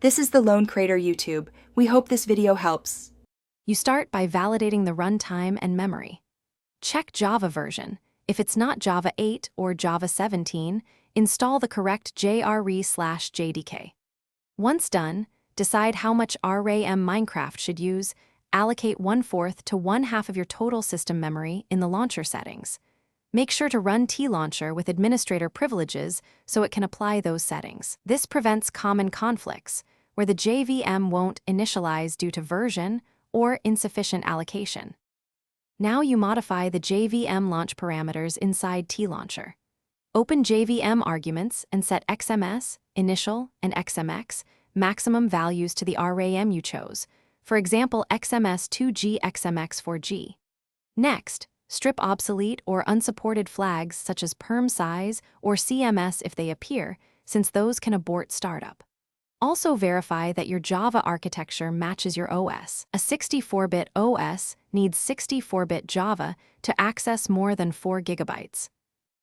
This is the Lone Crater YouTube. We hope this video helps. You start by validating the runtime and memory. Check Java version. If it's not Java 8 or Java 17, install the correct JRE/JDK. Once done, decide how much RAM Minecraft should use. Allocate 1/4 to 1/2 of your total system memory in the launcher settings. Make sure to run TLauncher with administrator privileges so it can apply those settings. This prevents common conflicts, where the JVM won't initialize due to version or insufficient allocation. Now you modify the JVM launch parameters inside TLauncher. Open JVM arguments and set XMS, initial, and XMX maximum values to the RAM you chose, for example XMS2G, XMX4G. Next, strip obsolete or unsupported flags such as perm size or CMS if they appear, since those can abort startup. Also verify that your Java architecture matches your OS. A 64-bit OS needs 64-bit Java to access more than 4 GB.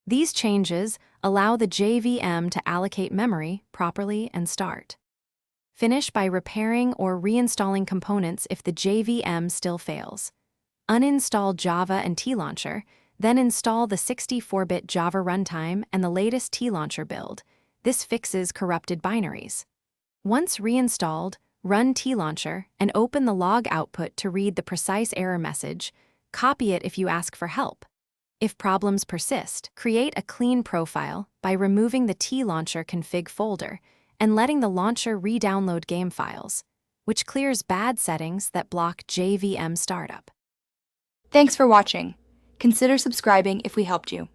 These changes allow the JVM to allocate memory properly and start. Finish by repairing or reinstalling components if the JVM still fails. Uninstall Java and TLauncher, then install the 64-bit Java runtime and the latest TLauncher build. This fixes corrupted binaries. Once reinstalled, run TLauncher and open the log output to read the precise error message. Copy it if you ask for help. If problems persist, create a clean profile by removing the TLauncher config folder and letting the launcher re-download game files, which clears bad settings that block JVM startup. Thanks for watching. Consider subscribing if we helped you.